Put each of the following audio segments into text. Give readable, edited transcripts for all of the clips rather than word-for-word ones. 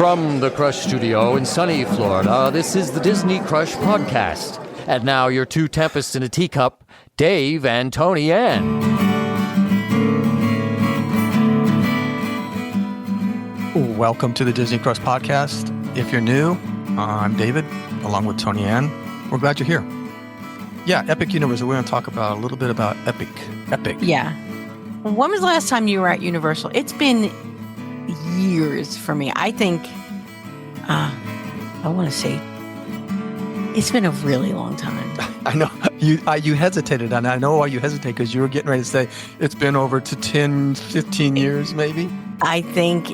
From the Crush Studio in sunny Florida, this is the Disney Crush podcast. And now your two tempests in a teacup, Dave and Toni-Ann. Welcome to the Disney Crush podcast. If you're new, I'm David, along with Toni-Ann. We're glad you're here. Yeah, Epic Universe. We're going to talk about a little bit about Epic. Yeah. When was the last time you were at Universal? It's been years for me. I think, I want to say, it's been a really long time. I know. You hesitated, and I know why you hesitate, because you were getting ready to say it's been over to 10, 15 years, maybe? I think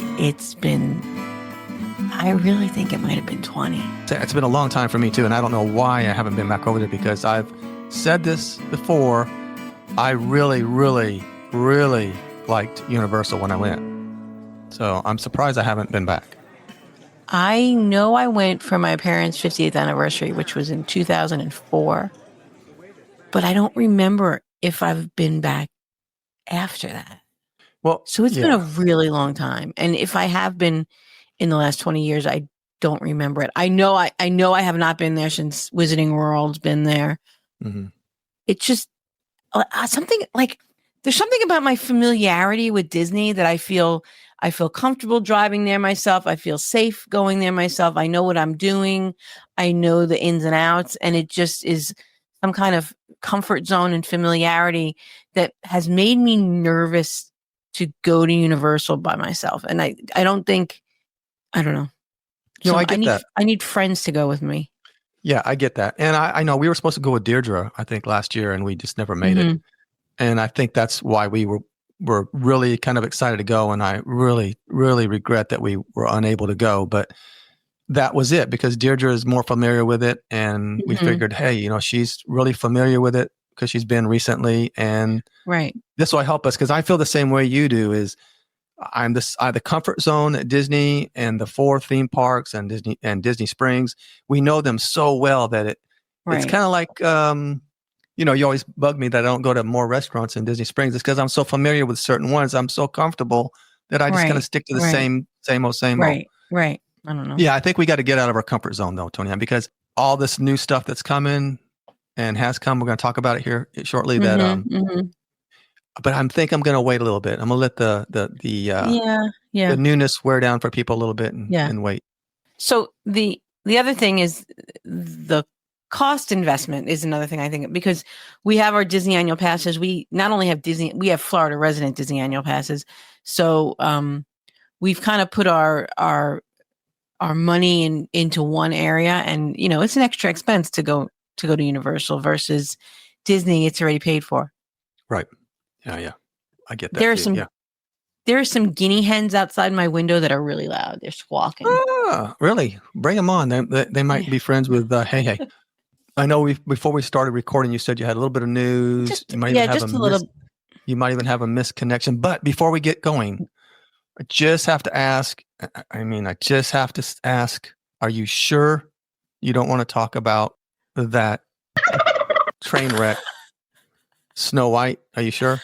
I really think it might have been 20. It's been a long time for me, too, and I don't know why I haven't been back over there, because I've said this before. I really, really, really liked Universal when I went. So I'm surprised I haven't been back. I know I went for my parents' 50th anniversary, which was in 2004, but I don't remember if I've been back after that. Well, so it's been a really long time. And if I have been in the last 20 years, I don't remember it. I know I have not been there since Wizarding World's been there. Mm-hmm. It's just something like, there's something about my familiarity with Disney that I feel comfortable driving there myself. I feel safe going there myself. I know what I'm doing. I know the ins and outs. And it just is some kind of comfort zone and familiarity that has made me nervous to go to Universal by myself. And I don't know. No, I get that. I need friends to go with me. Yeah, I get that. And I know we were supposed to go with Deirdre, I think, last year, and we just never made it. And I think that's why we were really kind of excited to go. And I really, really regret that we were unable to go. But that was it, because Deirdre is more familiar with it. And we figured, hey, she's really familiar with it because she's been recently. And this will help us, because I feel the same way you do. Is the comfort zone at Disney and the 4 theme parks and Disney Springs. We know them so well that it's kind of like, you always bug me that I don't go to more restaurants in Disney Springs. It's because I'm so familiar with certain ones. I'm so comfortable that I just kind of stick to the same old. Right. I don't know. Yeah, I think we got to get out of our comfort zone, though, Toni-Ann, because all this new stuff that's coming and has come, we're going to talk about it here shortly. But I think I'm going to wait a little bit. I'm going to let the newness wear down for people a little bit and wait. So the other thing is the cost investment is another thing, I think, because we have our Disney annual passes. We not only have Disney, we have Florida resident Disney annual passes. So we've kind of put our money into one area, and it's an extra expense to go to Universal versus Disney. It's already paid for. Right. Yeah. I get that. There are some guinea hens outside my window that are really loud. They're squawking. Ah, really? Bring them on. They might be friends with Hey. I know before we started recording, you said you had a little bit of news. You might even have a missed connection. But before we get going, I just have to ask. Are you sure you don't want to talk about that train wreck, Snow White? Are you sure?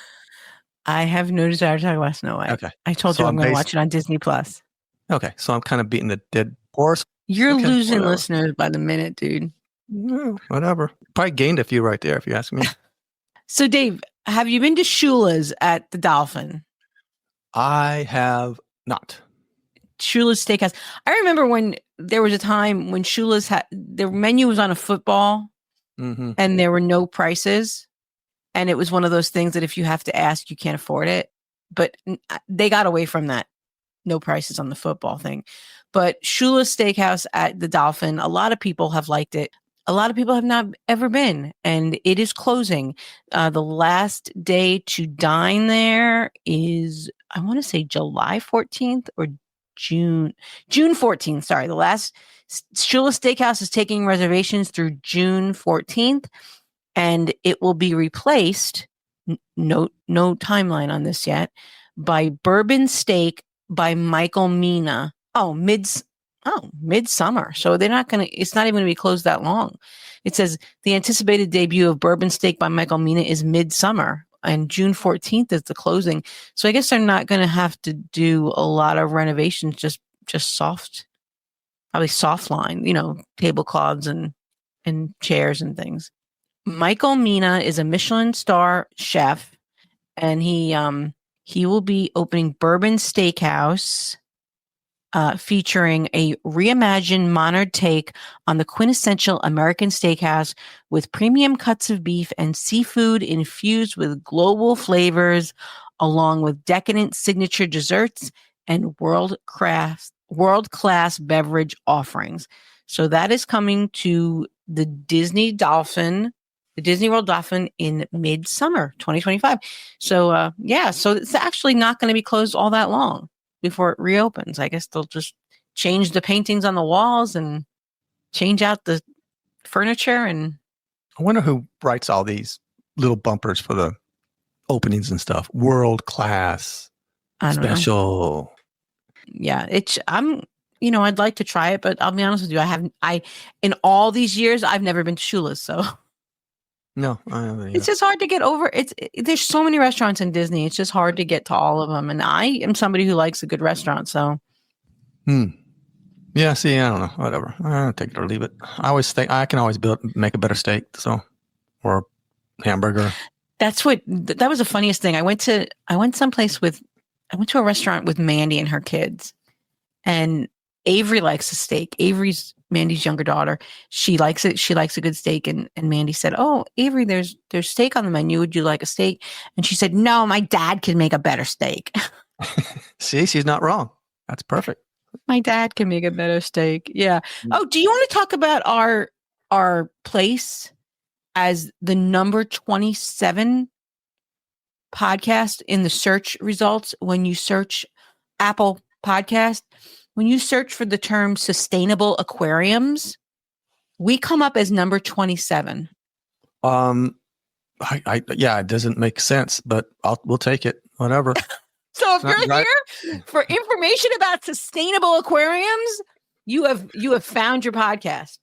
I have no desire to talk about Snow White. Okay. I told you I'm going to watch it on Disney Plus. Okay, so I'm kind of beating the dead horse. You're losing listeners by the minute, dude. Whatever. Probably gained a few right there, if you ask me. So, Dave, have you been to Shula's at the Dolphin? I have not. Shula's Steakhouse. I remember when there was a time when Shula's their menu was on a football, and there were no prices. And it was one of those things that if you have to ask, you can't afford it. But they got away from that. No prices on the football thing. But Shula's Steakhouse at the Dolphin, a lot of people have liked it. A lot of people have not ever been, and it is closing. The last day to dine there is, I want to say July 14th or June 14th. Sorry, the last Shula's Steakhouse is taking reservations through June 14th, and it will be replaced. No timeline on this yet. By Bourbon Steak by Michael Mina. Midsummer. So it's not even going to be closed that long. It says the anticipated debut of Bourbon Steak by Michael Mina is midsummer, and June 14th is the closing. So I guess they're not going to have to do a lot of renovations, just soft probably soft line, tablecloths and chairs and things. Michael Mina is a Michelin star chef, and he will be opening Bourbon Steakhouse, featuring a reimagined modern take on the quintessential American steakhouse with premium cuts of beef and seafood infused with global flavors, along with decadent signature desserts and world-class beverage offerings. So that is coming to the Disney World Dolphin in midsummer 2025. So so it's actually not going to be closed all that long before it reopens. I guess they'll just change the paintings on the walls and change out the furniture. And I wonder who writes all these little bumpers for the openings and stuff. World class, special. Yeah, I'd like to try it, but I'll be honest with you, in all these years, I've never been to Shula's, so. No, I haven't either. It's just hard to get over. There's so many restaurants in Disney. It's just hard to get to all of them. And I am somebody who likes a good restaurant. So, yeah. See, I don't know. Whatever. Take it or leave it. I always think I can always make a better steak. Or hamburger. That was the funniest thing. I went to a restaurant with Mandy and her kids, and Avery likes a steak. Avery's Mandy's younger daughter. She likes it. She likes a good steak. And Mandy said, "Oh, Avery, there's steak on the menu. Would you like a steak?" And she said, "No, my dad can make a better steak." See, she's not wrong. That's perfect. My dad can make a better steak. Yeah. Oh, do you want to talk about our place as the number 27 podcast in the search results when you search Apple Podcast? When you search for the term sustainable aquariums, we come up as number 27. It doesn't make sense, but we'll take it. Whatever. So if you're here for information about sustainable aquariums, you have found your podcast.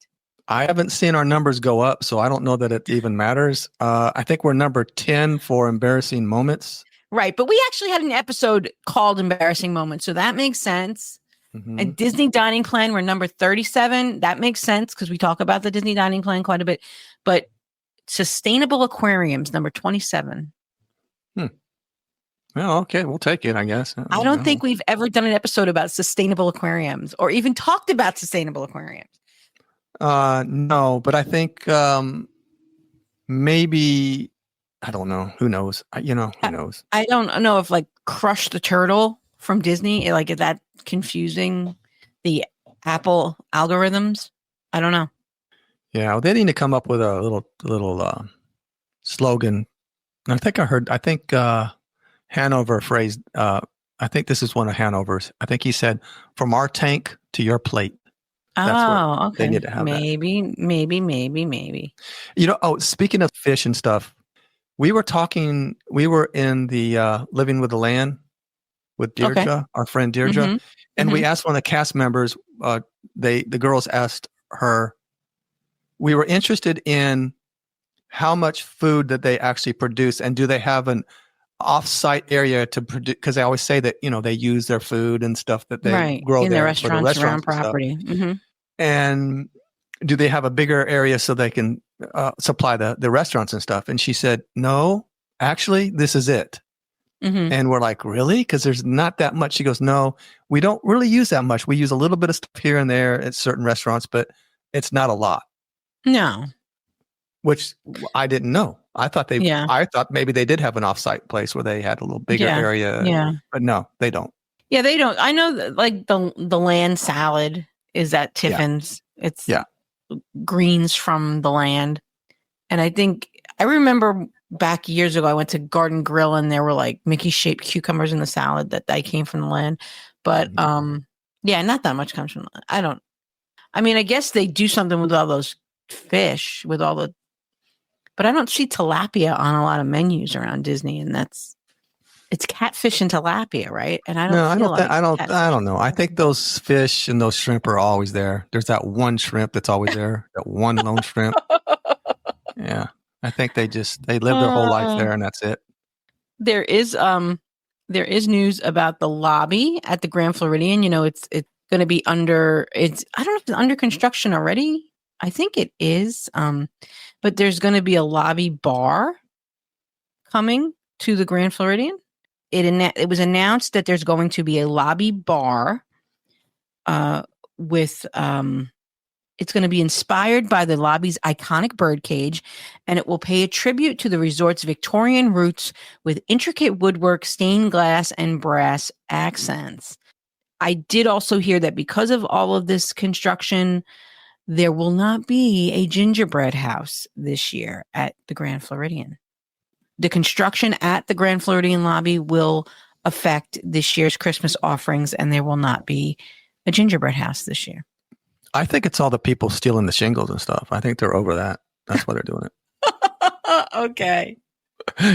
I haven't seen our numbers go up, so I don't know that it even matters. I think we're number 10 for embarrassing moments. Right, but we actually had an episode called Embarrassing Moments, so that makes sense. Mm-hmm. And Disney Dining Plan, we're number 37. That makes sense because we talk about the Disney Dining Plan quite a bit. But sustainable aquariums, number 27. Well, okay, we'll take it, I guess. I don't think we've ever done an episode about sustainable aquariums or even talked about sustainable aquariums. No, but I think maybe, I don't know. Who knows? Who knows? I don't know if Crush the Turtle from Disney, is that confusing the Apple algorithms? I don't know. Yeah, well, they need to come up with a little slogan. I think Hanover phrased, I think this is one of Hanover's. I think he said, "From our tank to your plate." That's okay. They need to have maybe. Speaking of fish and stuff, we were in the Living with the Land with Deirdre, our friend Deirdre, and we asked one of the cast members, the girls asked her, we were interested in how much food that they actually produce, and do they have an off-site area to produce, because they always say that they use their food and stuff that they grow in their restaurants around property. And do they have a bigger area so they can supply the restaurants and stuff? And she said, no, actually, this is it. And we're like, really? Because there's not that much. She goes, no, we don't really use that much. We use a little bit of stuff here and there at certain restaurants, but it's not a lot. No. Which I didn't know. I thought maybe they did have an offsite place where they had a little bigger area. Yeah. But no, they don't. Yeah, they don't. I know that, the land salad is at Tiffin's. It's greens from the land. And I remember back years ago, I went to Garden Grill and there were Mickey shaped cucumbers in the salad that came from the land. But not that much comes from the land. I guess they do something with all those fish but I don't see tilapia on a lot of menus around Disney, and it's catfish and tilapia, right? And I don't know. I think those fish and those shrimp are always there. There's that one shrimp that's always there, that one lone shrimp. Yeah. I think they live their whole life there, and that's it. There is news about the lobby at the Grand Floridian. going to be under, I don't know if it's under construction already. I think it is. But there's going to be a lobby bar coming to the Grand Floridian. It was announced that there's going to be a lobby bar with it's going to be inspired by the lobby's iconic birdcage, and it will pay a tribute to the resort's Victorian roots with intricate woodwork, stained glass, and brass accents. I did also hear that because of all of this construction, there will not be a gingerbread house this year at the Grand Floridian. The construction at the Grand Floridian lobby will affect this year's Christmas offerings, and there will not be a gingerbread house this year. I think it's all the people stealing the shingles and stuff. I think they're over that. That's why they're doing it. Okay.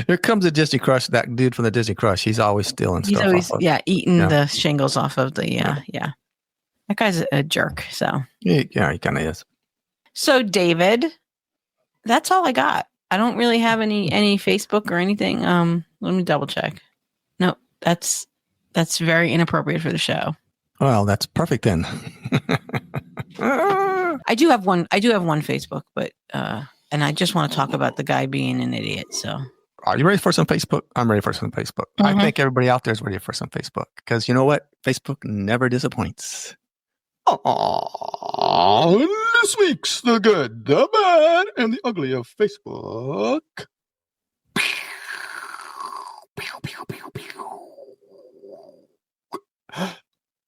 Here comes the Disney Crush. That dude from the Disney Crush. He's always stealing stuff. He's always, eating the shingles off of the, yeah. That guy's a jerk, so. Yeah, he kind of is. So, David, that's all I got. I don't really have any Facebook or anything. Let me double check. No, that's very inappropriate for the show. Well, that's perfect then. I do have one Facebook, but and I just want to talk about the guy being an idiot. So, are you ready for some Facebook? I'm ready for some Facebook. I think everybody out there is ready for some Facebook because you know what? Facebook never disappoints. This week's the good, the bad, and the ugly of Facebook.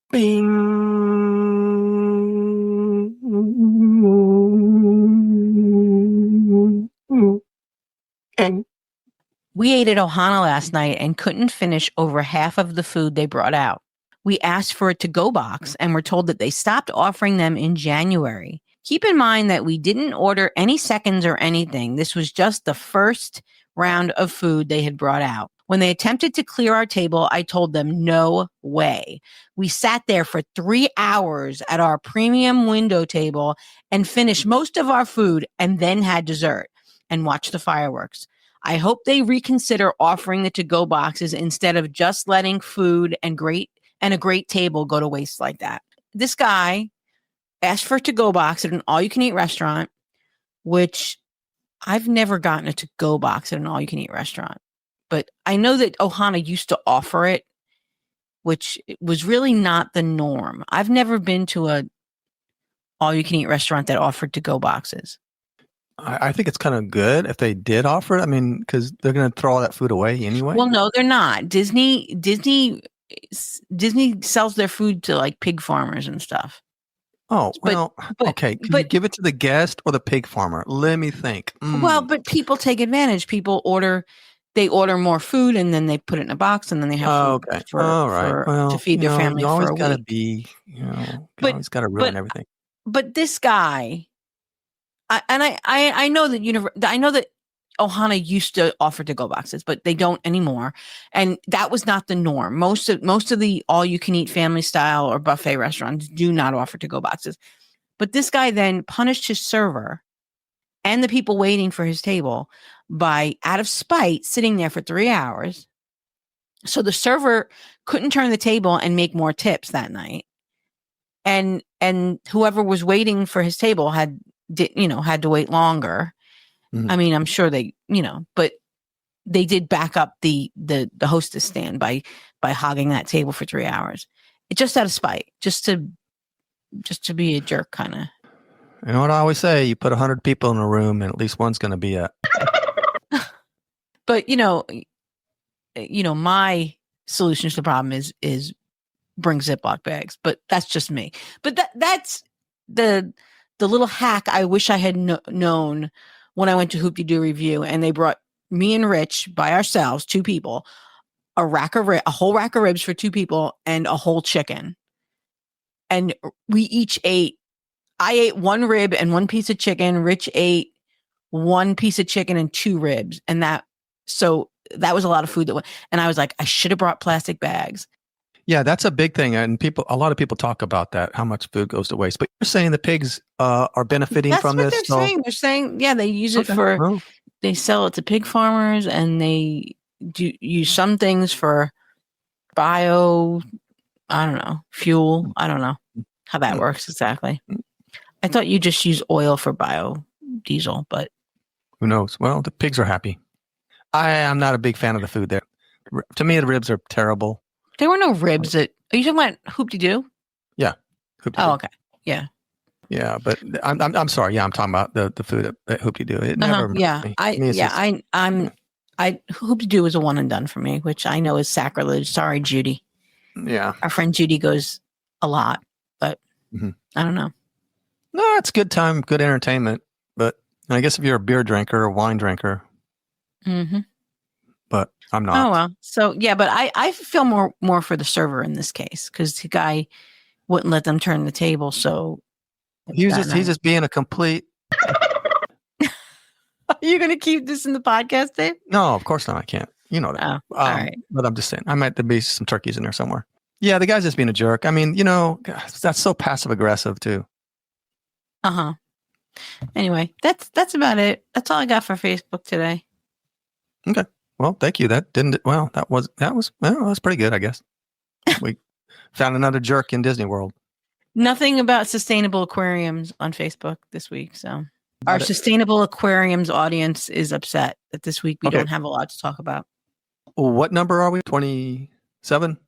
Bing. We ate at Ohana last night and couldn't finish over half of the food they brought out. We asked for a to-go box and were told that they stopped offering them in January. Keep in mind that we didn't order any seconds or anything. This was just the first round of food they had brought out. When they attempted to clear our table, I told them, no way. We sat there for 3 hours at our premium window table and finished most of our food and then had dessert and watched the fireworks. I hope they reconsider offering the to-go boxes instead of just letting food and a great table go to waste like that. This guy asked for a to-go box at an all-you-can-eat restaurant, which I've never gotten a to-go box at an all-you-can-eat restaurant. But I know that Ohana used to offer it, which was really not the norm. I've never been to a all-you-can-eat restaurant that offered to-go boxes. I think it's kind of good if they did offer it. I mean, because they're going to throw all that food away anyway. Well, no, they're not. Disney sells their food to like pig farmers and stuff. Oh, well, okay. Can you give it to the guest or the pig farmer? Let me think. Well, but people take advantage. People order more food and then they put it in a box and then they have food to feed their family for a week. You always got to be, always got to ruin everything. But this guy, I know that Ohana used to offer to-go boxes, but they don't anymore. And that was not the norm. Most of the all-you-can-eat family style or buffet restaurants do not offer to-go boxes. But this guy then punished his server and the people waiting for his table by, out of spite, sitting there for 3 hours. So the server couldn't turn the table and make more tips that night. And whoever was waiting for his table had to wait longer. Mm-hmm. I mean, I'm sure but they did back up the hostess stand by hogging that table for 3 hours. It just out of spite, just to be a jerk, kind of. You know what I always say? You put 100 people in a room, and at least one's going to be a. But my solution to the problem is bring Ziploc bags. But that's just me. But that's the little hack I wish I had known when I went to Hoop-de-Doo Review, and they brought me and Rich by ourselves, 2 people, a whole rack of ribs for 2 people, and a whole chicken. And we each ate. I ate 1 rib and 1 piece of chicken. Rich ate 1 piece of chicken and 2 ribs, and that was a lot of food. And I was like, I should have brought plastic bags. Yeah, that's a big thing, and a lot of people talk about that, how much food goes to waste. But you're saying the pigs are benefiting from this? That's what they're saying. They're saying, yeah, they use it they sell it to pig farmers, and they do use some things for fuel. I don't know. how that works exactly. I thought you just use oil for biodiesel, but who knows? Well, the pigs are happy. I am not a big fan of the food there. To me, the ribs are terrible. There were no ribs. Are you talking about Hoop-de-Doo? Yeah. Oh, okay. Yeah. Yeah, but I'm sorry. Yeah, I'm talking about the food at Hoop-de-Doo. It never. Yeah. Me. Hoop-de-Doo is a one and done for me, which I know is sacrilege. Sorry, Judy. Yeah. Our friend Judy goes a lot, but I don't know. No, it's good time, good entertainment. But I guess if you're a beer drinker or wine drinker, but I'm not. Oh well. So yeah, but I feel more for the server in this case because the guy wouldn't let them turn the table. So he's just being a complete. Are you going to keep this in the podcast, Dave? No, of course not. I can't. You know that. Oh, all right. But I'm just saying, I might there be some turkeys in there somewhere. Yeah, the guy's just being a jerk. I mean, that's so passive aggressive too. Anyway, that's about it. That's all I got for Facebook today. Okay. Well, thank you. That was pretty good, I guess. We found another jerk in Disney World. Nothing about sustainable aquariums on Facebook this week. So our sustainable aquariums audience is upset that this week we don't have a lot to talk about. What number are we? 27?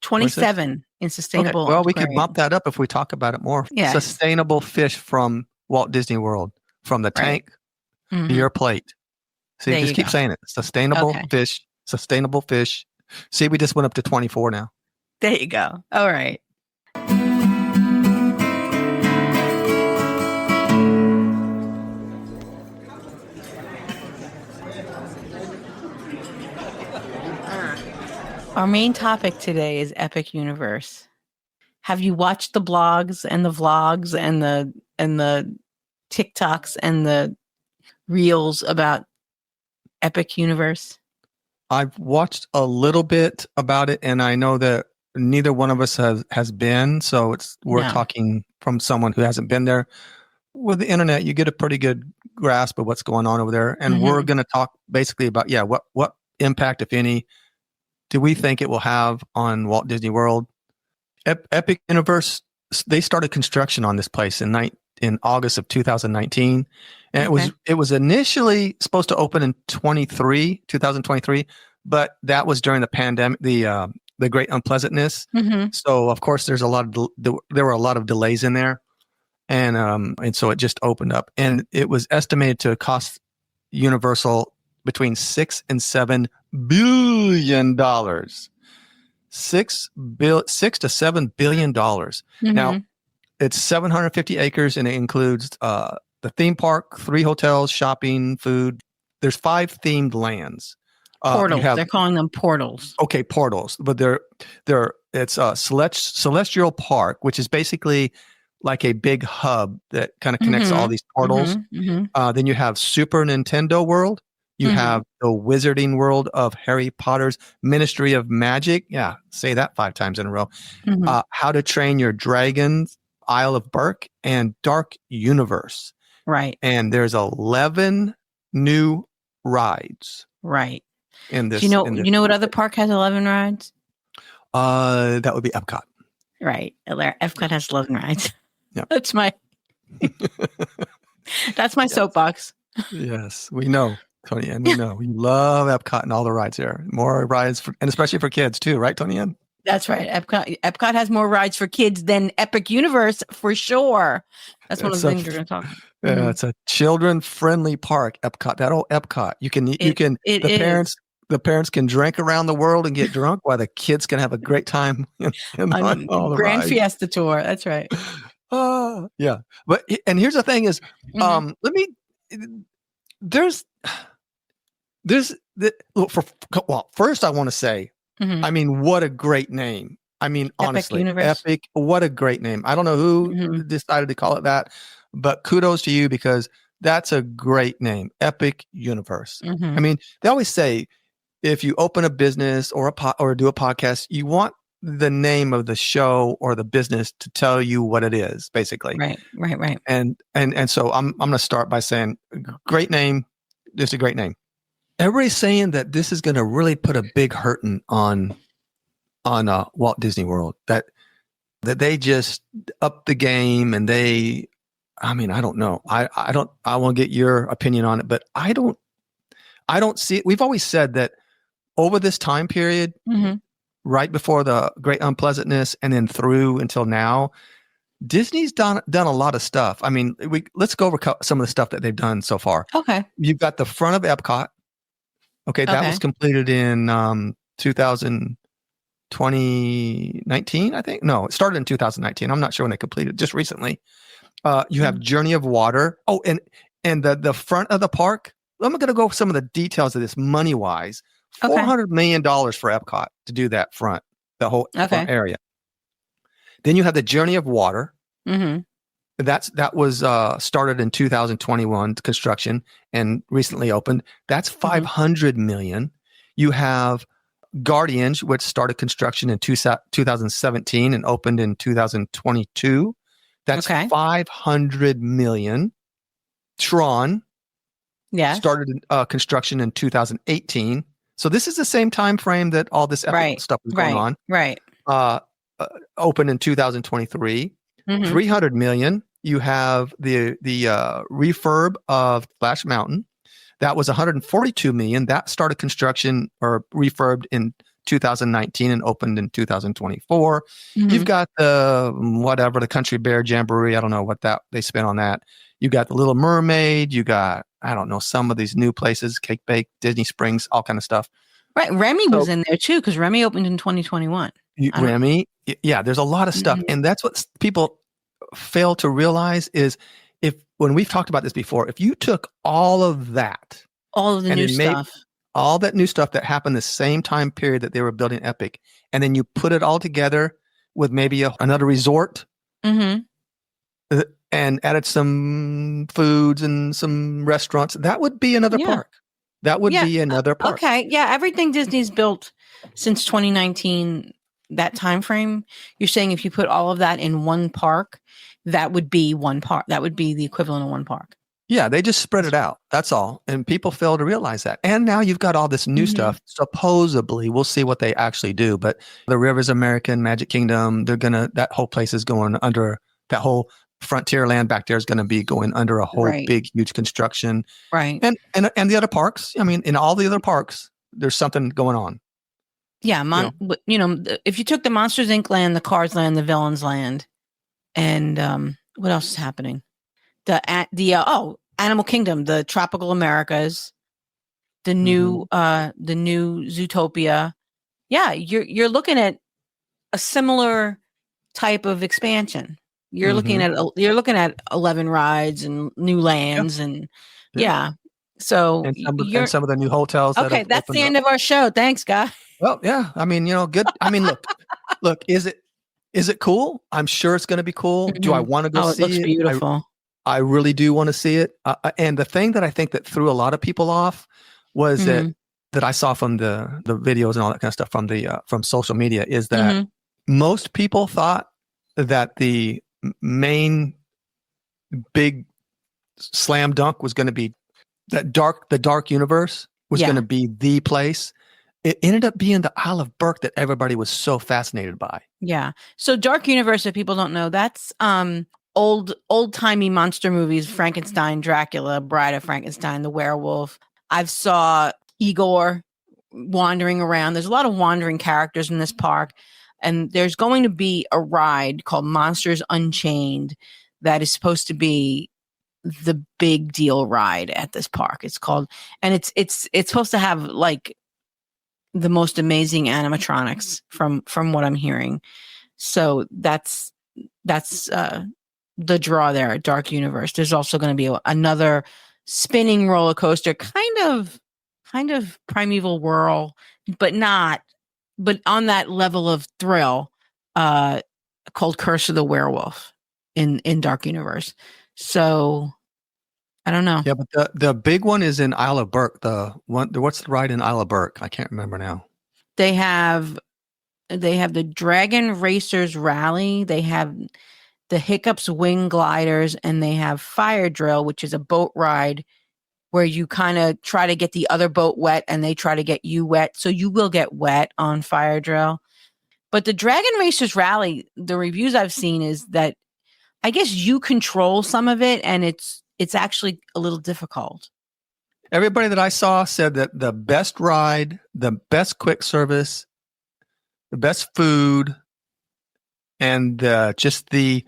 27 in sustainable. Okay. Well, we could bump that up if we talk about it more. Yes. Sustainable fish from Walt Disney World, from the tank to your plate. See, just keep saying it. Sustainable fish, sustainable fish. See, we just went up to 24 now. There you go. All right. Our main topic today is Epic Universe. Have you watched the blogs and the vlogs and the TikToks and the reels about Epic Universe? I've watched a little bit about it, and I know that neither one of us has been, so we're talking from someone who hasn't been there. With the internet, you get a pretty good grasp of what's going on over there, and we're going to talk basically about what impact, if any, do we think it will have on Walt Disney World? Epic Universe, they started construction on this place in August of 2019, and it was initially supposed to open in 2023, but that was during the pandemic, the great unpleasantness. So of course there were a lot of delays in there, and so it just opened up, and it was estimated to cost Universal between $6 and $7 billion. $6 to $7 billion. Now, it's 750 acres, and it includes the theme park, 3 hotels, shopping, food. There's 5 themed lands. Portals. They're calling them portals. Okay, portals, but it's a celestial park, which is basically like a big hub that kind of connects all these portals. Then you have Super Nintendo World. You have the Wizarding World of Harry Potter's Ministry of Magic. Yeah, say that 5 times in a row. How to Train Your Dragon, Isle of Berk, and Dark Universe. Right. And there's 11 new rides. Right. In this, you know what other park has 11 rides? That would be Epcot. Right. Epcot has 11 rides. Yeah. That's my soapbox. Yes, we know. Toni-Ann, we know you love Epcot and all the rides there. More rides, and especially for kids too, right, Toni-Ann? That's right. Epcot has more rides for kids than Epic Universe for sure. That's one of the things we're going to talk about. Yeah, it's a children-friendly park. Epcot, that old Epcot. The parents can drink around the world and get drunk, while the kids can have a great time on all the Grand rides. Fiesta Tour. That's right. Yeah, and here's the thing: is first I want to say, I mean, what a great name. I mean, honestly, Epic, what a great name. I don't know who decided to call it that, but kudos to you, because that's a great name, Epic Universe. I mean, they always say if you open a business or do a podcast, you want the name of the show or the business to tell you what it is, basically. Right. And so I'm going to start by saying, great name. This is a great name. Everybody's saying that this is going to really put a big hurting on Walt Disney World. That that they just upped the game, and I don't know. I want to get your opinion on it, but I don't see it. We've always said that over this time period, right before the great unpleasantness and then through until now, Disney's done a lot of stuff. I mean, let's go over some of the stuff that they've done so far. Okay. You've got the front of Epcot. Okay. That was completed in 2019, I think. No, it started in 2019. I'm not sure when they completed it, just recently. You have Journey of Water. Oh, and the front of the park. I'm going to go over some of the details of this money wise. $400 million for Epcot to do that front, the whole front area. Then you have the Journey of Water. That was started in 2021 construction and recently opened. That's $500 million. You have Guardians, which started construction in 2017 and opened in 2022. That's $500 million. Tron started construction in 2018. So this is the same time frame that all this Epic stuff was going on. Right. Opened in 2023. $300 million. You have the refurb of Splash Mountain. That was $142 million. That started construction or refurbed in 2019 and opened in 2024. You've got the Country Bear Jamboree. I don't know what that they spent on that. You got the Little Mermaid. You got, I don't know, some of these new places, Cake Bake, Disney Springs, all kind of stuff. Right. Remy was in there too, because Remy opened in 2021. Remy, there's a lot of stuff. And that's what people fail to realize is when we've talked about this before, if you took all of that, all of the new stuff, all that new stuff that happened the same time period that they were building Epic, and then you put it all together with maybe another resort, and added some foods and some restaurants, that would be another park. That would be another park. Okay. Yeah. Everything Disney's built since 2019, that time frame, you're saying if you put all of that in one park, that would be one park. That would be the equivalent of one park. Yeah, they just spread it out. That's all. And people fail to realize that. And now you've got all this new stuff. Supposedly, we'll see what they actually do. But the Rivers American, Magic Kingdom, that whole place is going under, that whole frontier land back there is going to be going under a whole big, huge construction. Right. And the other parks, I mean, in all the other parks, there's something going on. Yeah. If you took the Monsters Inc. land, the Cars land, the Villains land, and what else is happening? Animal Kingdom, the Tropical Americas, the new Zootopia. Yeah, you're looking at a similar type of expansion. You're looking at 11 rides and new lands and So and some of the new hotels. Okay, that's the end of our show. Thanks, guys. Well, yeah. I mean, good. I mean, look. Is it cool? I'm sure it's going to be cool. Do I want to go see it? It looks beautiful. I really do want to see it. And the thing that I think that threw a lot of people off was that I saw from the videos and all that kind of stuff from social media is that most people thought that the main big slam dunk was going to be the dark universe was going to be the place. It ended up being the Isle of Berk that everybody was so fascinated by. Yeah. So Dark Universe, if people don't know, that's old-timey monster movies, Frankenstein, Dracula, Bride of Frankenstein, the werewolf. I've saw Igor wandering around. There's a lot of wandering characters in this park. And there's going to be a ride called Monsters Unchained that is supposed to be the big deal ride at this park. It's called, and it's supposed to have like the most amazing animatronics from what I'm hearing. So that's the draw there at Dark Universe. There's also going to be another spinning roller coaster, kind of Primeval Whirl, but on that level of thrill, called Curse of the Werewolf in Dark Universe. So I don't know. Yeah, but the big one is in Isle of Berk. What's the ride in Isle of Berk? I can't remember now. They have the Dragon Racers Rally. They have the Hiccups Wing Gliders, and they have Fire Drill, which is a boat ride where you kind of try to get the other boat wet and they try to get you wet. So you will get wet on Fire Drill. But the Dragon Racers Rally, the reviews I've seen is that I guess you control some of it, and it's actually a little difficult. Everybody that I saw said that the best ride, the best quick service, the best food, and just the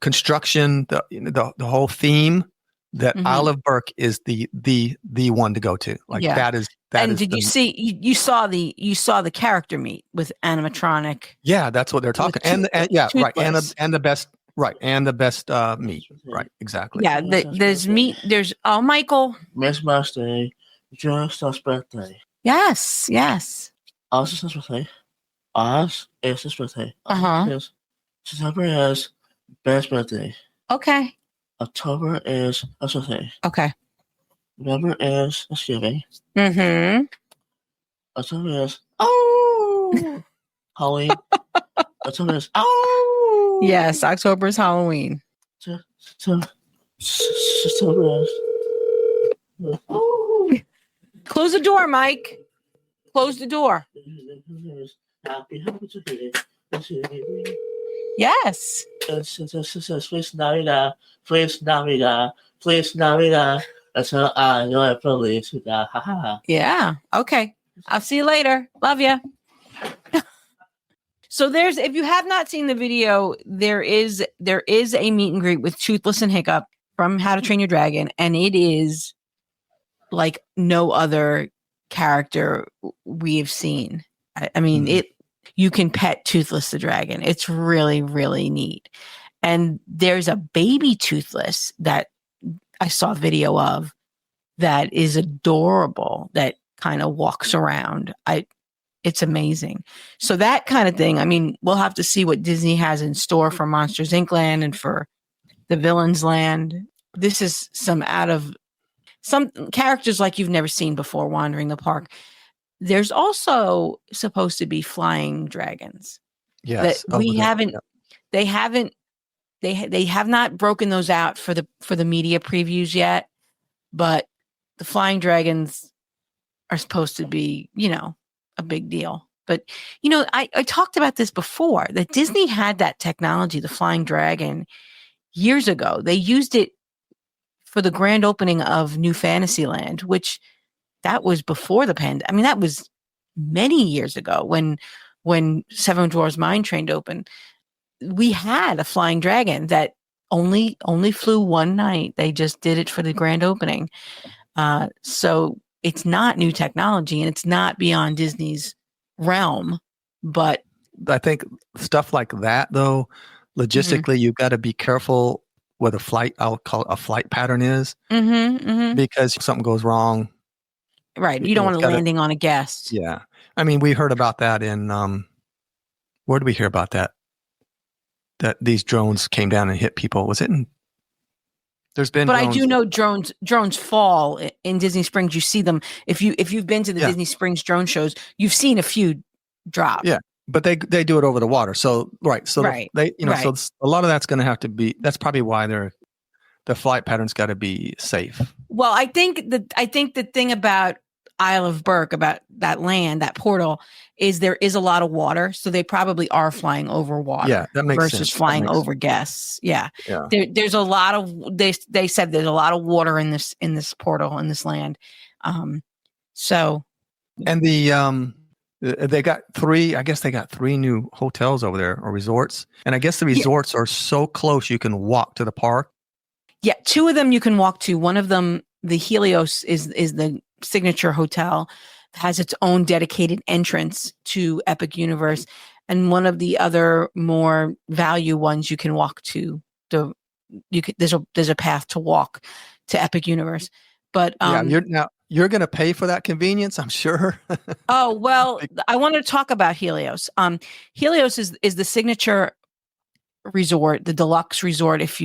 construction, the whole theme, that Isle of Burke is the one to go to. Like that is. And did you see? You saw the character meet with animatronic. Yeah, that's what they're talking. And right, and the best. Right, and the best meat. Right, exactly. Yeah, there's meat. There's Michael. Miss birthday, John's birthday. Yes. Oz's birthday. Oz is his birthday. September is Ben's birthday. Okay. October is his birthday. Okay. November is Thanksgiving. October is Halloween. October is Yes, October is Halloween. September is Close the door, Mike. Close the door. Happy to be Yes. Feliz Navidad, Feliz Navidad, Feliz Navidad. That's how I know it Feliz Navidad. Yeah. Okay. I'll see you later. Love you. So if you have not seen the video, there is a meet and greet with Toothless and Hiccup from How to Train Your Dragon, and it is like no other character we have seen. I mean, you can pet Toothless the dragon. It's really, really neat. And there's a baby Toothless that I saw a video of that is adorable, that kind of walks around. It's amazing. So that kind of thing, I mean, we'll have to see what Disney has in store for Monsters Inc. Land and for the Villains Land. This is some characters like you've never seen before wandering the park. There's also supposed to be flying dragons. Yes. That they have not broken those out for the media previews yet, but the flying dragons are supposed to be, a big deal. But, I talked about this before, that Disney had that technology, the flying dragon, years ago. They used it for the grand opening of New Fantasyland, which that was before the pandemic. I mean, that was many years ago when Seven Dwarfs Mine Train opened. We had a flying dragon that only flew one night. They just did it for the grand opening. So it's not new technology, and it's not beyond Disney's realm. But I think stuff like that, though, logistically, you've got to be careful what I'll call a flight pattern is, because if something goes wrong. Right. You don't want it landing on a guest. Yeah. I mean, we heard about that in, where did we hear about that? That these drones came down and hit people. Was it in? There's been. But drones. I do know drones fall in Disney Springs. You see them. If you've been to the Disney Springs drone shows, you've seen a few drop. Yeah. But they do it over the water. So, right. So right. So a lot of that's going to have to be, that's probably why the flight pattern's got to be safe. Well, I think the thing about Isle of Burke, about that land, that portal, is there is a lot of water, so they probably are flying over water. Yeah, that makes versus sense. flying over guests. Yeah. There's a lot of they said there's a lot of water in this portal, in this land. So, and they got three new hotels over there, or resorts, and I guess the resorts are so close you can walk to the park. Yeah, two of them you can walk to. One of them, the Helios, is the signature hotel, has its own dedicated entrance to Epic Universe, and one of the other more value ones you can walk to. There's a path to walk to Epic Universe, but you're going to pay for that convenience, I'm sure. Oh well, I wanted to talk about Helios. Helios is the signature resort, the deluxe resort, if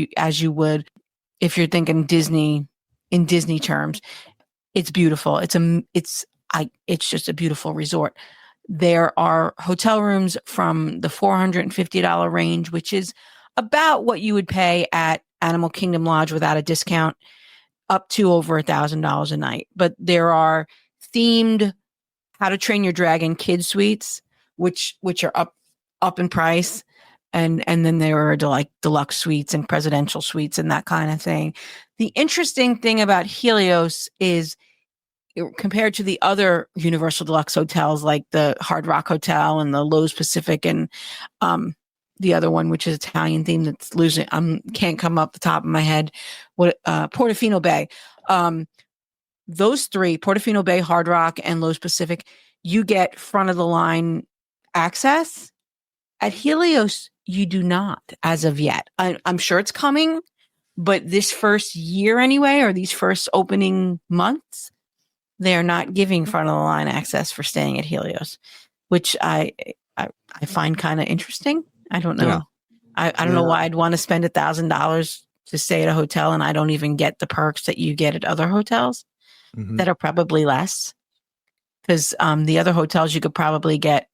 you're thinking Disney in Disney terms. It's beautiful. It's just a beautiful resort. There are hotel rooms from the $450 range, which is about what you would pay at Animal Kingdom Lodge without a discount, up to over $1,000 a night. But there are themed How to Train Your Dragon kid suites, which are up in price. And then there are like deluxe suites and presidential suites and that kind of thing. The interesting thing about Helios is, compared to the other Universal Deluxe hotels, like the Hard Rock Hotel and the Lowe's Pacific, and the other one, which is Italian themed, that's losing, can't come up the top of my head, Portofino Bay. Those three, Portofino Bay, Hard Rock, and Lowe's Pacific, you get front of the line access. At Helios, you do not, as of yet. I'm sure it's coming, but this first year anyway, or these first opening months, they are not giving front of the line access for staying at Helios, which I find kind of interesting. I don't know. Yeah. I don't know why I'd want to spend $1,000 to stay at a hotel and I don't even get the perks that you get at other hotels that are probably less. Because the other hotels you could probably get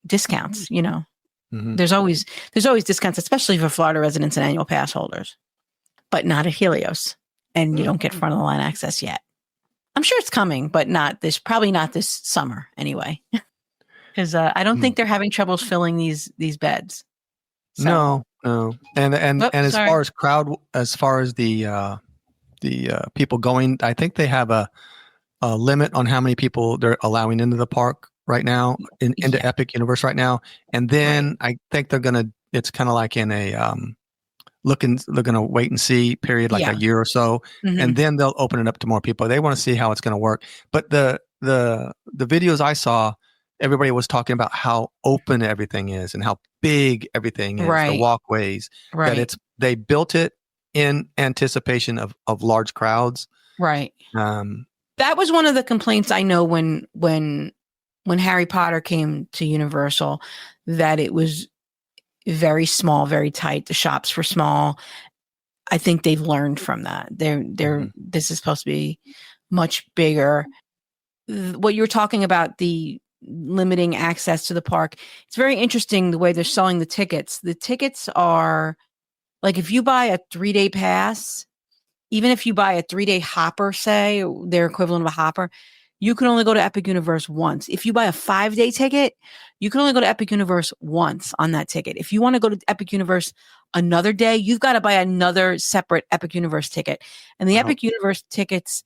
discounts. You know, there's always discounts, especially for Florida residents and annual pass holders, but not at Helios, and you don't get front of the line access yet. I'm sure it's coming, but probably not this summer anyway, because I don't think they're having troubles filling these beds. So. No. And as far as crowd, as far as the people going, I think they have a limit on how many people they're allowing into the park right now, into Epic Universe right now. And then I think it's kind of like in a they're gonna wait and see period, like a year or so, and then they'll open it up to more people. They want to see how it's going to work. But the videos I saw, everybody was talking about how open everything is and how big everything is, the walkways. That they built it in anticipation of large crowds. Right. That was one of the complaints I know when Harry Potter came to Universal, that it was very small, very tight. The shops were small. I think they've learned from that. This is supposed to be much bigger. What you were talking about, the limiting access to the park, it's very interesting the way they're selling the tickets. The tickets are like, if you buy a 3-day pass, even if you buy a 3-day hopper, say their equivalent of a hopper, you can only go to Epic Universe once. If you buy a 5-day ticket, you can only go to Epic Universe once on that ticket. If you want to go to Epic Universe another day, you've got to buy another separate Epic Universe ticket. And the Epic Universe tickets,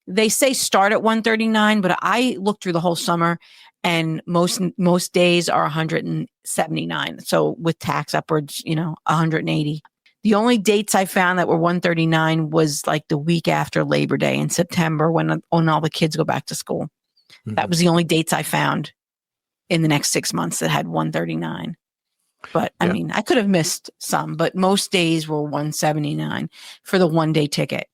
they say start at $139, but I looked through the whole summer and most days are $179. So with tax upwards, $180. The only dates I found that were $139 was like the week after Labor Day in September, when all the kids go back to school. That was the only dates I found in the next 6 months that had $139. But I mean, I could have missed some, but most days were $179 for the 1-day ticket.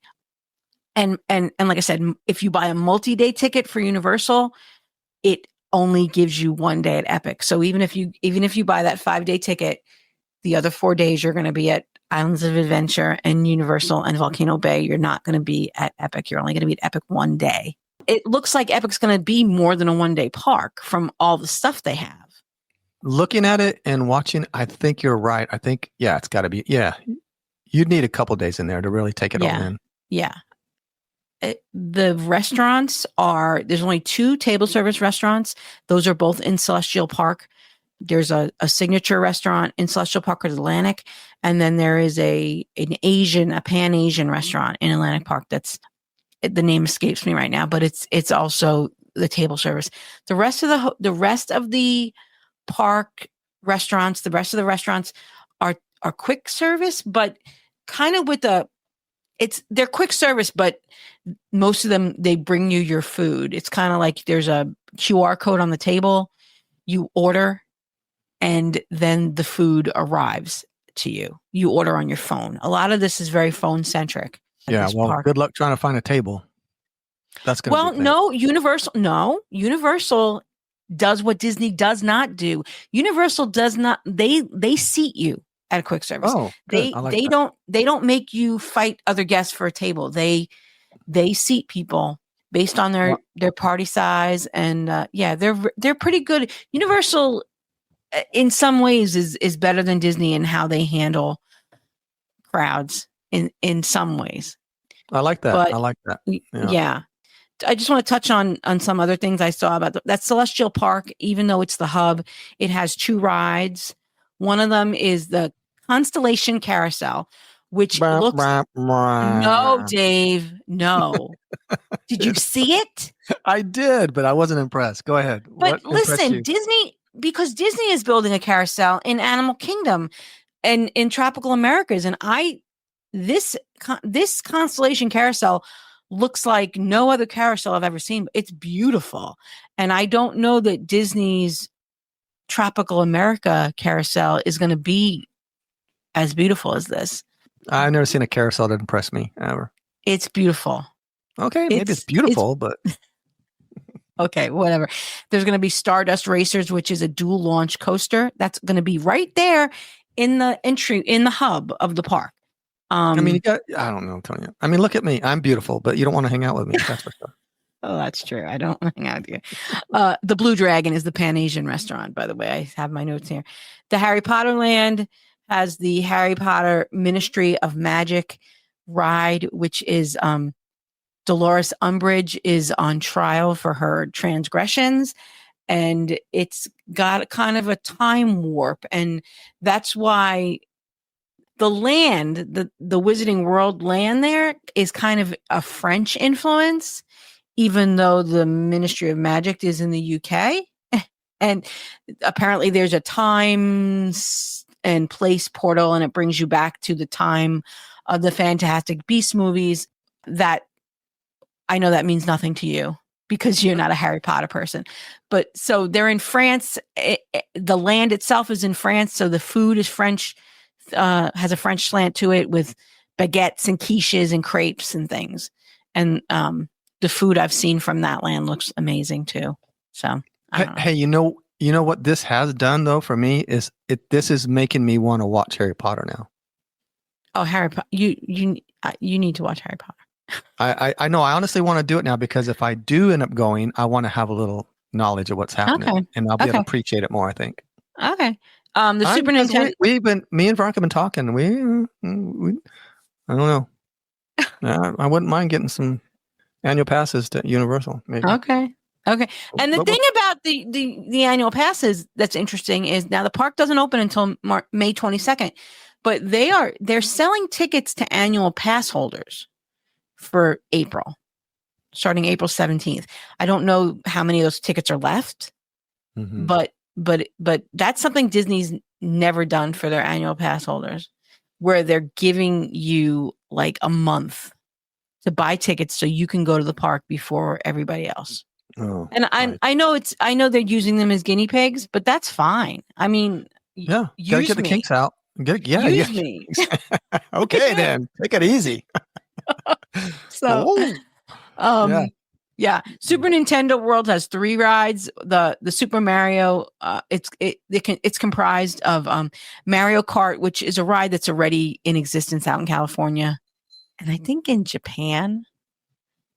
And like I said, if you buy a multi-day ticket for Universal, it only gives you 1 day at Epic. So even if you buy that 5-day ticket, the other 4 days you're going to be at Islands of Adventure and Universal and Volcano Bay. You're not going to be at Epic. You're only going to be at Epic 1 day. It looks like Epic's going to be more than a 1-day park from all the stuff they have. Looking at it and watching, I think you're right. I think, it's got to be, you'd need a couple days in there to really take it all in. Yeah. The restaurants there's only 2 table service restaurants. Those are both in Celestial Park. There's a signature restaurant in Celestial Park at Atlantic. And then there is a Pan-Asian restaurant in Atlantic Park. The name escapes me right now, but it's also the table service. The rest of the park restaurants, the rest of the restaurants are quick service, but kind of they're quick service, but most of them, they bring you your food. It's kind of like there's a QR code on the table, you order, and then the food arrives to you. You order on your phone. A lot of this is very phone centric. Yeah. Well, park. Good luck trying to find a table. That's going to be Universal does what Disney does not do. Universal does not, they seat you at a quick service. Oh, they don't make you fight other guests for a table. They seat people based on their party size, and they're pretty good. Universal in some ways is better than Disney in how they handle crowds in some ways. I like that. But, yeah. I just want to touch on some other things I saw about that Celestial Park. Even though it's the hub, it has 2 rides. One of them is the Constellation Carousel, which looks no, Dave, no. Did you see it? I did, but I wasn't impressed. Go ahead. But What impressed listen, you? because Disney is building a carousel in Animal Kingdom and in tropical Americas, and this Constellation Carousel looks like no other carousel I've ever seen. It's beautiful, and I don't know that Disney's Tropical America carousel is going to be as beautiful as this. I've never seen a carousel that impressed me ever. It's beautiful. Okay, maybe it's beautiful, but okay, whatever. There's going to be Stardust Racers, which is a dual launch coaster. That's going to be right there in the entry, in the hub of the park. I mean, I don't know, Tony. I mean, look at me. I'm beautiful, but you don't want to hang out with me. That's for sure. Oh, that's true. I don't hang out with you. The Blue Dragon is the Pan-Asian restaurant, by the way. I have my notes here. The Harry Potter Land has the Harry Potter Ministry of Magic ride, which is Dolores Umbridge is on trial for her transgressions, and it's got kind of a time warp, and that's why the land, the Wizarding World land there is kind of a French influence, even though the Ministry of Magic is in the UK. And apparently there's a time and place portal, and it brings you back to the time of the Fantastic Beasts movies. That I know that means nothing to you because you're not a Harry Potter person. But so they're in France. The land itself is in France, so the food is French, has a French slant to it with baguettes and quiches and crepes and things. And the food I've seen from that land looks amazing too. So hey, you know what this has done though for me is this is making me want to watch Harry Potter now. Oh, Harry Potter! You need to watch Harry Potter. I know. I honestly want to do it now because if I do end up going, I want to have a little knowledge of what's happening, and I'll be able to appreciate it more. I think. Okay. The Super Nintendo. Me and Veronica have been talking. We I don't know. I wouldn't mind getting some annual passes to Universal. Maybe. Okay. And the thing about the annual passes that's interesting is now the park doesn't open until May 22nd, but they're selling tickets to annual pass holders for April, starting April 17th. I don't know how many of those tickets are left, but that's something Disney's never done for their annual pass holders, where they're giving you like a month to buy tickets so you can go to the park before everybody else. Oh, and I know they're using them as guinea pigs, but that's fine. I mean, yeah, gotta get the kinks out. Use me. Okay, then take it easy. So, yeah. Super Nintendo World has 3 rides. The Super Mario, it's comprised of Mario Kart, which is a ride that's already in existence out in California, and I think in Japan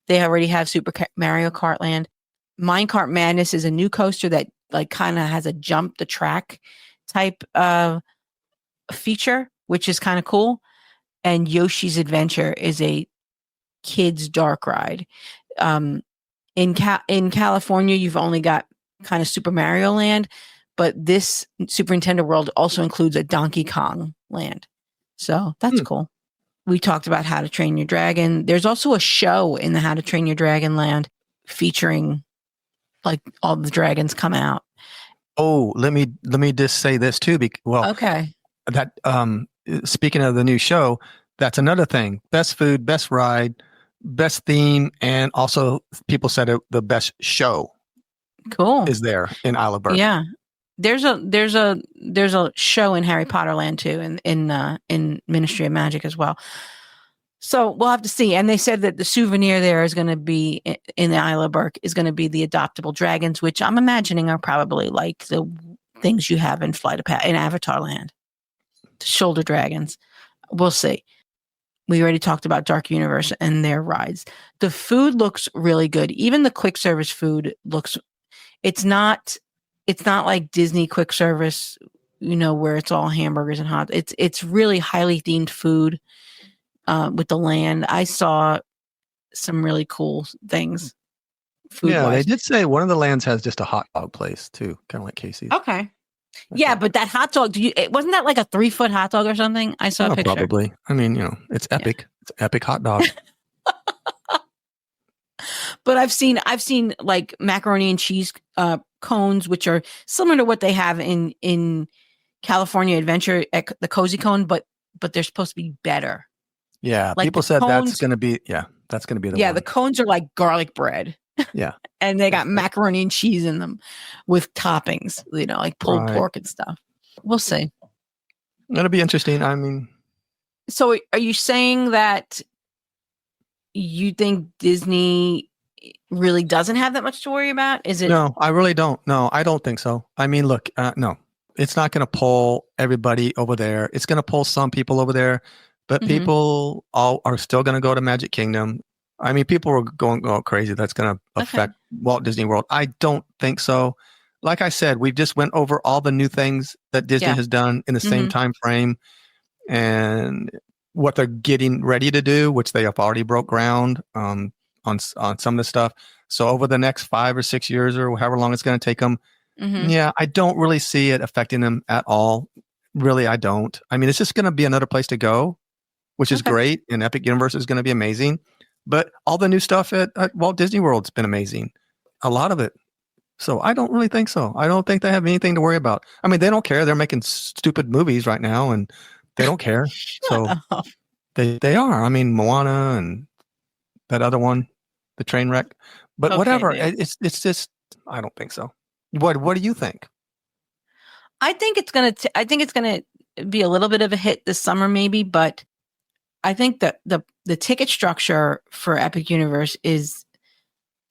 they already have Super Mario Kart Land. Minecart Madness is a new coaster that like kind of has a jump the track type of feature, which is kind of cool. And Yoshi's Adventure is a kids dark ride. In California, you've only got kind of Super Mario Land, but this Super Nintendo World also includes a Donkey Kong Land. So that's cool. We talked about How to Train Your Dragon. There's also a show in the How to Train Your Dragon Land featuring like all the dragons come out. Oh, let me just say this too. Okay. That speaking of the new show, that's another thing. Best food, best ride, best theme, and also people said the best show. Cool. Is there in Isle of Burke. Yeah. There's a show in Harry Potter Land too, in Ministry of Magic as well. So we'll have to see. And they said that the souvenir there is going to be in the Isle of Burke is going to be the adoptable dragons, which I'm imagining are probably like the things you have in in Avatar Land. Shoulder dragons. We'll see. We already talked about Dark Universe and their rides. The food looks really good. Even the quick service food looks. It's not like Disney quick service, where it's all hamburgers and hot. It's really highly themed food. With the land, I saw some really cool things. food Yeah, they wise. did say one of the lands has just a hot dog place too, kind of like Casey's. Okay. Yeah, but that hot dog, wasn't that like a 3-foot hot dog or something? I saw a picture. Probably. I mean, it's epic. Yeah. It's epic hot dog. But I've seen like macaroni and cheese cones, which are similar to what they have in California Adventure at the Cozy Cone, but they're supposed to be better. Yeah, like people said cones, that's going to be the one. The cones are like garlic bread. Yeah. And they got macaroni and cheese in them with toppings, like pulled pork and stuff. We'll see. It'll be interesting. I mean, so are you saying that you think Disney really doesn't have that much to worry about? Is it? No, I really don't. No, I don't think so. I mean, look, no, it's not going to pull everybody over there. It's going to pull some people over there, but people all are still going to go to Magic Kingdom. I mean, people are going crazy. That's going to affect Walt Disney World. I don't think so. Like I said, we've just went over all the new things that Disney has done in the same time frame, and what they're getting ready to do, which they have already broke ground on some of the stuff. So over the next 5 or 6 years, or however long it's going to take them, I don't really see it affecting them at all. Really, I don't. I mean, it's just going to be another place to go, which is great, and Epic Universe is going to be amazing. But all the new stuff at Walt Disney World's been amazing. A lot of it. So I don't really think so. I don't think they have anything to worry about. I mean, they don't care. They're making stupid movies right now, and they don't care. So they are. I mean, Moana and that other one, the train wreck. But whatever. Man. It's just, I don't think so. What do you think? I think it's gonna be a little bit of a hit this summer, maybe, but I think that the ticket structure for Epic Universe is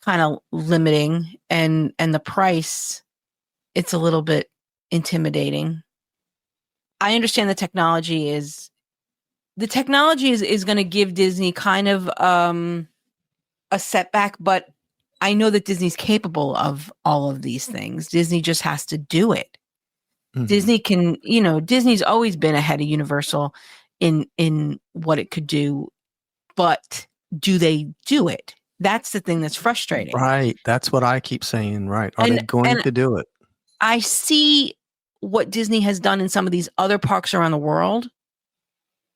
kind of limiting, and the price, it's a little bit intimidating. I understand the technology is going to give Disney kind of a setback, but I know that Disney's capable of all of these things. Disney just has to do it. Disney can, Disney's always been ahead of Universal in what it could do, but do they do it? That's the thing that's frustrating. Right. That's what I keep saying. Right. Are they going to do it? I see what Disney has done in some of these other parks around the world,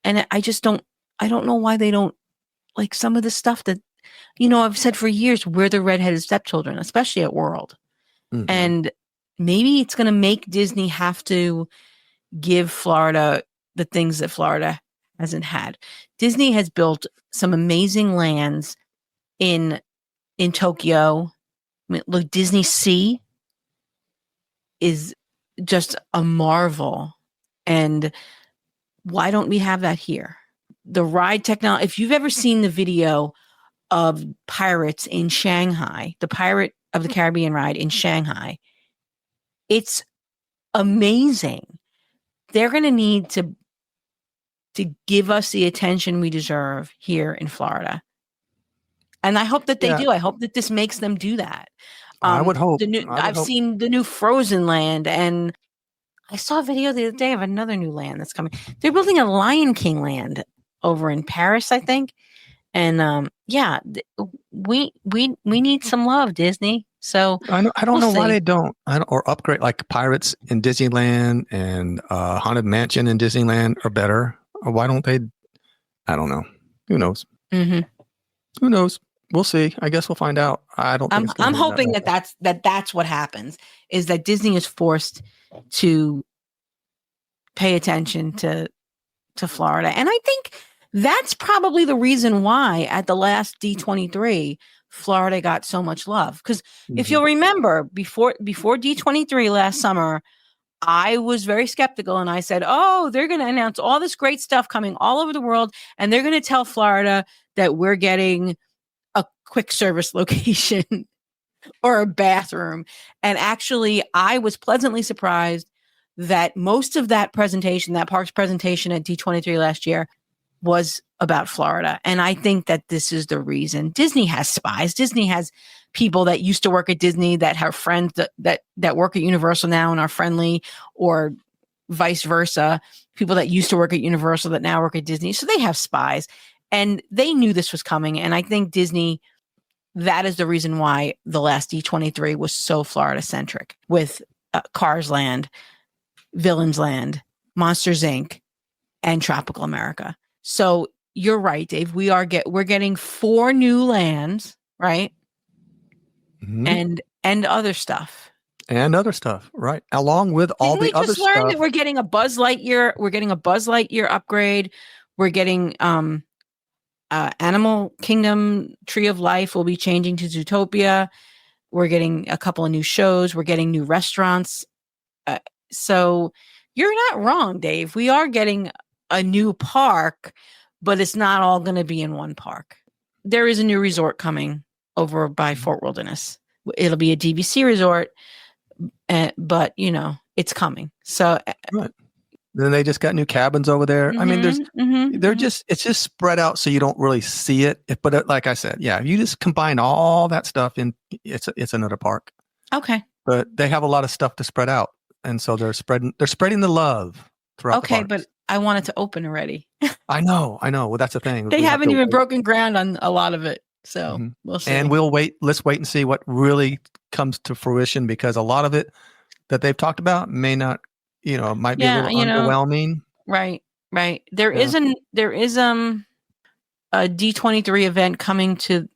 and I don't know why they don't, like, some of the stuff that, I've said for years, we're the redheaded stepchildren, especially at World. And maybe it's going to make Disney have to give Florida the things that Florida hasn't had. Disney has built some amazing lands in Tokyo. I mean, look, Disney Sea is just a marvel. And why don't we have that here? The ride technology, if you've ever seen the video of Pirates in Shanghai, the Pirate of the Caribbean ride in Shanghai, it's amazing. They're going to need to give us the attention we deserve here in Florida. And I hope that they do. I hope that this makes them do that. I would hope. I've seen the new Frozen land, and I saw a video the other day of another new land that's coming. They're building a Lion King land over in Paris, I think. And we need some love, Disney. So I don't know why they don't. Or upgrade, like Pirates in Disneyland and Haunted Mansion in Disneyland are better. Or why don't they? I don't know. Who knows? Who knows? We'll see. I guess we'll find out. I don't. I'm hoping that's what happens. Is that Disney is forced to pay attention to Florida, and I think that's probably the reason why at the last D23, Florida got so much love. Because if you'll remember, before D23 last summer, I was very skeptical, and I said, "Oh, they're going to announce all this great stuff coming all over the world, and they're going to tell Florida that we're getting a quick service location or a bathroom." And actually, I was pleasantly surprised that most of that presentation, that park's presentation at D23 last year, was about Florida. And I think that this is the reason. Disney has spies. Disney has people that used to work at Disney that have friends that work at Universal now and are friendly, or vice versa. People that used to work at Universal that now work at Disney. So they have spies, and they knew this was coming. And I think Disney that is the reason why the last D23 was so Florida centric with Cars Land, Villains Land, Monsters Inc., and Tropical America. So you're right, Dave. We're getting 4 new lands, right? Mm-hmm. And other stuff. And other stuff, right? Along with all the other stuff. We just learned that we're getting a Buzz Lightyear. We're getting a Buzz Lightyear upgrade. We're getting Animal Kingdom Tree of Life will be changing to Zootopia. We're getting a couple of new shows. We're getting new restaurants. So you're not wrong, Dave. We are getting a new park, but it's not all going to be in one park. There is a new resort coming over by Fort Wilderness. It'll be a DVC resort, but it's coming. So right. Then they just got new cabins over there. I mean, it's just spread out so you don't really see it. But like I said, yeah, if you just combine all that stuff in, it's another park. Okay. But they have a lot of stuff to spread out, and so they're spreading the love throughout. Okay, the parks. But I want it to open already. I know. Well, that's the thing. They haven't even broken ground on a lot of it, so we'll see. And we'll wait. Let's wait and see what really comes to fruition, because a lot of it that they've talked about may not. Might be a little underwhelming. Right. There is a D23 event coming to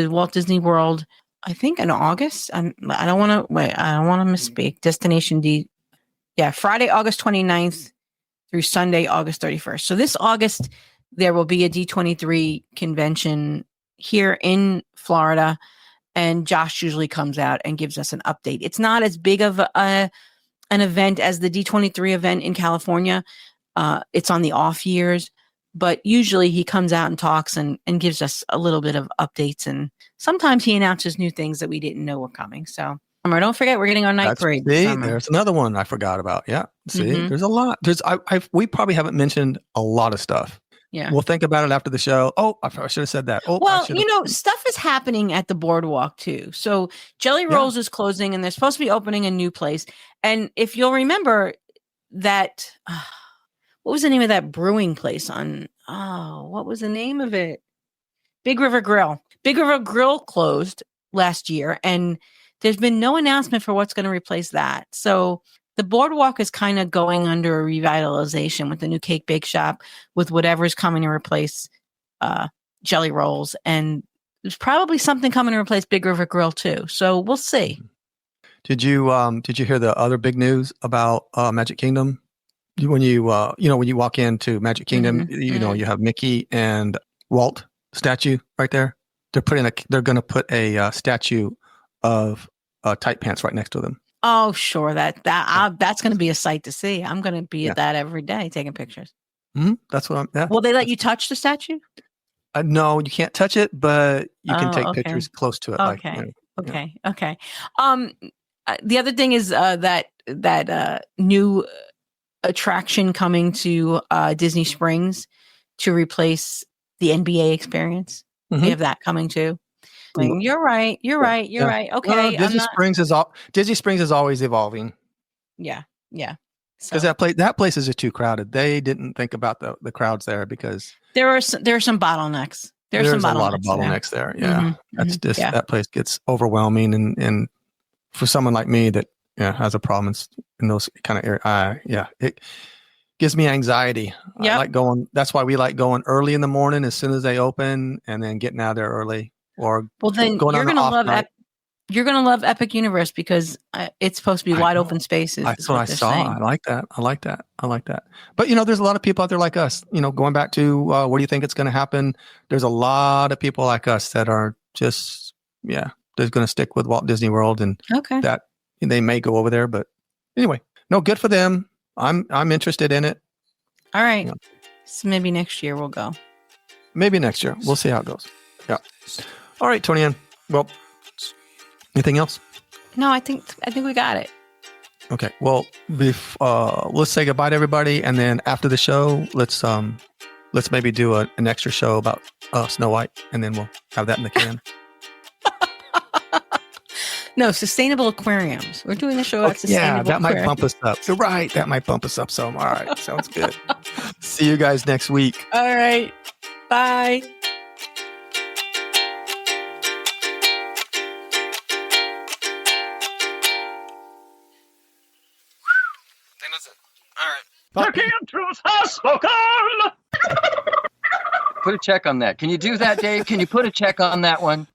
Walt Disney World, I think in August. I don't want to misspeak. Destination D. Yeah, Friday, August 29th through Sunday, August 31st. So this August, there will be a D23 convention here in Florida, and Josh usually comes out and gives us an update. It's not as big of an event as the D23 event in California. It's on the off years, but usually he comes out and talks and gives us a little bit of updates. And sometimes he announces new things that we didn't know were coming. So don't forget, we're getting our night parade. There's another one I forgot about. Yeah. See, there's a lot. We probably haven't mentioned a lot of stuff. Yeah. We'll think about it after the show. Oh, I should have said that. Oh, well, stuff is happening at the boardwalk too. So Jelly Rolls is closing, and they're supposed to be opening a new place. And if you'll remember that, what was the name of that brewing place what was the name of it? Big River Grill. Big River Grill closed last year, and there's been no announcement for what's going to replace that. So the boardwalk is kind of going under a revitalization with the new cake bake shop, with whatever's coming to replace Jelly Rolls. And there's probably something coming to replace Big River Grill too. So we'll see. Did you hear the other big news about Magic Kingdom? When you walk into Magic Kingdom, you have Mickey and Walt statue right there. They're going to put a statue of Tight Pants right next to them. Oh, sure. That's going to be a sight to see. I'm going to be at that every day taking pictures. That's what I'm. Yeah. Will they let you touch the statue? No, you can't touch it, but you can take pictures close to it. Okay. Okay. The other thing is that new attraction coming to Disney Springs to replace the NBA experience. We have that coming too. You're right. Okay. Well, Disney Springs is always evolving. Yeah. Because that place is just too crowded. They didn't think about the crowds there, because there are some bottlenecks. There's a lot of bottlenecks there. Yeah, that's just that place gets overwhelming, and for someone like me that has a problem in those kind of areas, it gives me anxiety. I like going. That's why we like going early in the morning as soon as they open, and then getting out there early. Or then you're going to love you're going to love Epic Universe, because it's supposed to be wide open spaces. That's what I saw. Saying. I like that. But there's a lot of people out there like us. Going back to what do you think it's going to happen? There's a lot of people like us that are just they're going to stick with Walt Disney World, and that they may go over there. But anyway, no, good for them. I'm interested in it. All right, so maybe next year we'll go. Maybe next year we'll see how it goes. Yeah. All right, Toni-Ann. Well, anything else? No, I think we got it. Okay. Well, let's say goodbye to everybody, and then after the show, let's maybe do an extra show about Snow White, and then we'll have that in the can. No, sustainable aquariums. We're doing the show at sustainable. Yeah, that might bump us up. You're right. That might bump us up some. All right. Sounds good. See you guys next week. All right. Bye. Turkey and truth has spoken. Put a check on that. Can you do that, Dave? Can you put a check on that one?